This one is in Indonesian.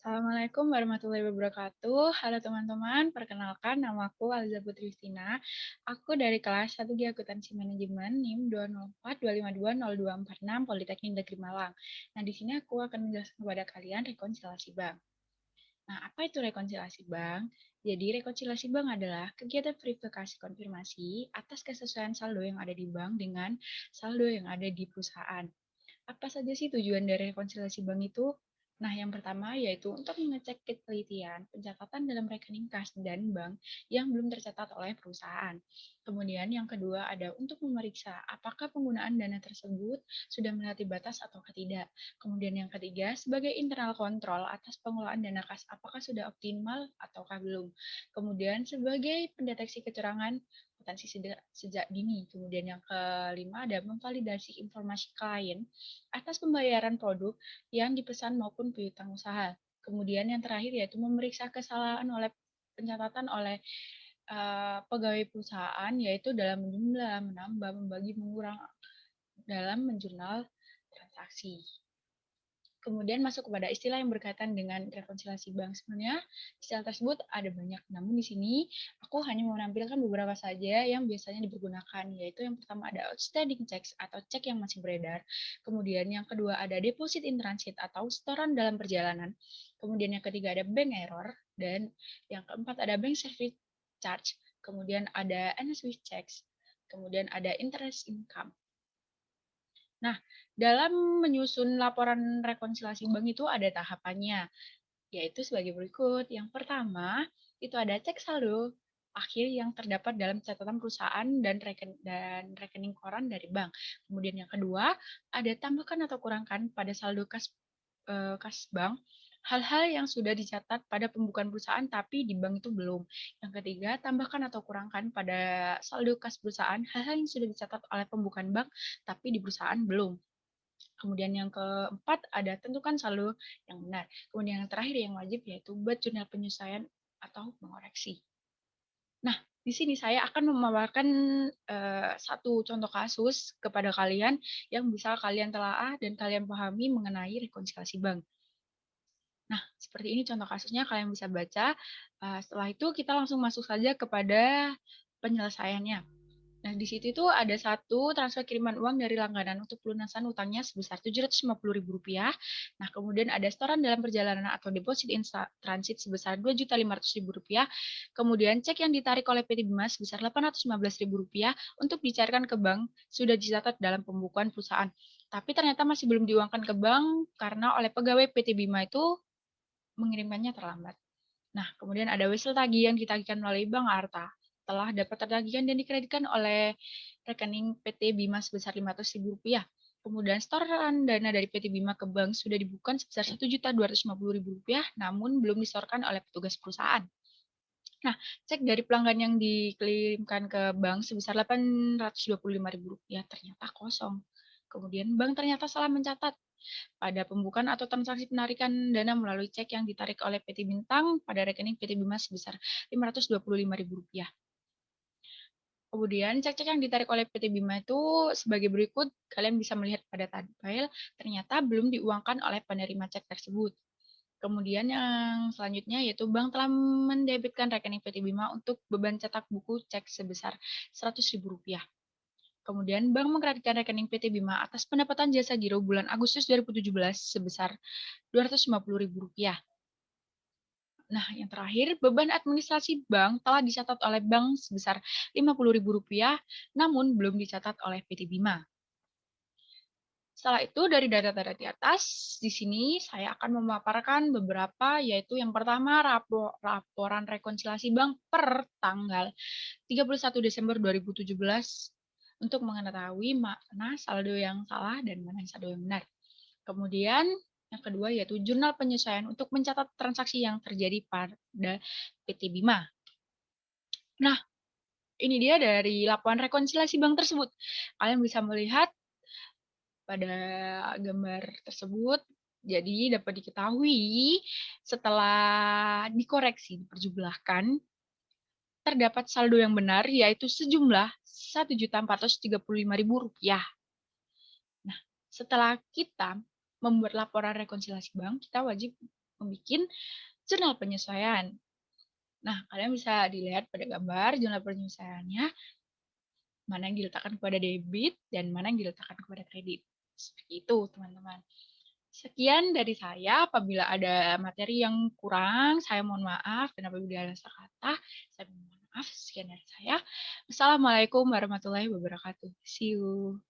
Assalamualaikum warahmatullahi wabarakatuh. Halo teman-teman, perkenalkan nama aku Aliza Putri Justina. Aku dari kelas 1G Akuntansi Manajemen NIM 204-252-0246 Politeknik Negeri Malang. Nah, di sini aku akan menjelaskan kepada kalian rekonsiliasi bank. Nah, apa itu rekonsiliasi bank? Jadi, rekonsiliasi bank adalah kegiatan verifikasi konfirmasi atas kesesuaian saldo yang ada di bank dengan saldo yang ada di perusahaan. Apa saja sih tujuan dari rekonsiliasi bank itu? Nah, yang pertama yaitu untuk mengecek ketelitian pencatatan dalam rekening kas dan bank yang belum tercatat oleh perusahaan. Kemudian yang kedua ada untuk memeriksa apakah penggunaan dana tersebut sudah melewati batas atau tidak. Kemudian yang ketiga sebagai internal kontrol atas pengelolaan dana kas apakah sudah optimal ataukah belum. Kemudian sebagai pendeteksi kecurangan potensi sejak dini. Kemudian yang kelima ada memvalidasi informasi klien atas pembayaran produk yang dipesan maupun piutang usaha. Kemudian yang terakhir yaitu memeriksa kesalahan oleh pencatatan oleh pegawai perusahaan yaitu dalam menjumlah, menambah, membagi, mengurang dalam menjurnal transaksi. Kemudian masuk kepada istilah yang berkaitan dengan rekonsiliasi bank. Sebenarnya istilah tersebut ada banyak, namun di sini aku hanya menampilkan beberapa saja yang biasanya dipergunakan, yaitu yang pertama ada outstanding checks atau cek yang masih beredar. Kemudian yang kedua ada deposit in transit atau setoran dalam perjalanan. Kemudian yang ketiga ada bank error, dan yang keempat ada bank service charge. Kemudian ada NSW checks. Kemudian ada interest income. Nah, dalam menyusun laporan rekonsiliasi bank itu ada tahapannya, yaitu sebagai berikut. Yang pertama, itu ada cek saldo akhir yang terdapat dalam catatan perusahaan dan rekening koran dari bank. Kemudian yang kedua, ada tambahkan atau kurangkan pada saldo kas bank hal-hal yang sudah dicatat pada pembukaan perusahaan tapi di bank itu belum. Yang ketiga, tambahkan atau kurangkan pada saldo kas perusahaan hal-hal yang sudah dicatat oleh pembukaan bank tapi di perusahaan belum. Kemudian yang keempat ada tentukan saldo yang benar. Kemudian yang terakhir yang wajib yaitu buat jurnal penyesuaian atau mengoreksi. Nah, di sini saya akan memaparkan satu contoh kasus kepada kalian yang bisa kalian telaah dan kalian pahami mengenai rekonsiliasi bank. Nah, seperti ini contoh kasusnya, kalian bisa baca. Setelah itu kita langsung masuk saja kepada penyelesaiannya. Nah, di situ itu ada satu transfer kiriman uang dari langganan untuk pelunasan utangnya sebesar Rp750.000. Nah, kemudian ada setoran dalam perjalanan atau deposit in transit sebesar Rp2.500.000. Kemudian cek yang ditarik oleh PT Bima sebesar Rp815.000 untuk dicairkan ke bank sudah dicatat dalam pembukuan perusahaan. Tapi ternyata masih belum diuangkan ke bank karena oleh pegawai PT Bima itu mengirimkannya terlambat. Nah, kemudian ada wesel tagih yang ditagihkan melalui Bank Arta. Telah dapat tertagihkan dan dikreditkan oleh rekening PT Bima sebesar Rp500.000. Kemudian setoran dana dari PT Bima ke bank sudah dibukukan sebesar Rp1.250.000, namun belum disetorkan oleh petugas perusahaan. Nah, cek dari pelanggan yang dikirimkan ke bank sebesar Rp825.000 ternyata kosong. Kemudian bank ternyata salah mencatat pada pembukaan atau transaksi penarikan dana melalui cek yang ditarik oleh PT Bintang pada rekening PT Bima sebesar Rp525.000. Kemudian cek-cek yang ditarik oleh PT Bima itu sebagai berikut, kalian bisa melihat pada tabel, ternyata belum diuangkan oleh penerima cek tersebut. Kemudian yang selanjutnya yaitu bank telah mendebitkan rekening PT Bima untuk beban cetak buku cek sebesar Rp100.000. Kemudian bank mengkreditkan rekening PT Bima atas pendapatan jasa giro bulan Agustus 2017 sebesar Rp250.000. Nah, yang terakhir, beban administrasi bank telah dicatat oleh bank sebesar Rp50.000, namun belum dicatat oleh PT Bima. Setelah itu, dari data-data di atas, di sini saya akan memaparkan beberapa, yaitu yang pertama, laporan rekonsiliasi bank per tanggal 31 Desember 2017 untuk mengetahui mana saldo yang salah dan mana saldo yang benar. Kemudian yang kedua yaitu jurnal penyesuaian untuk mencatat transaksi yang terjadi pada PT Bima. Nah, ini dia dari laporan rekonsiliasi bank tersebut. Kalian bisa melihat pada gambar tersebut, jadi dapat diketahui setelah dikoreksi, diperjumlahkan, terdapat saldo yang benar yaitu sejumlah Rp1.435.000. Nah, setelah kita membuat laporan rekonsiliasi bank, kita wajib membuat jurnal penyesuaian. Nah, kalian bisa dilihat pada gambar jurnal penyesuaiannya, mana yang diletakkan kepada debit dan mana yang diletakkan kepada kredit. Seperti itu, teman-teman. Sekian dari saya. Apabila ada materi yang kurang, saya mohon maaf. Dan apabila ada salah kata, saya mohon maaf. Sekian dari saya. Wassalamualaikum warahmatullahi wabarakatuh. See you.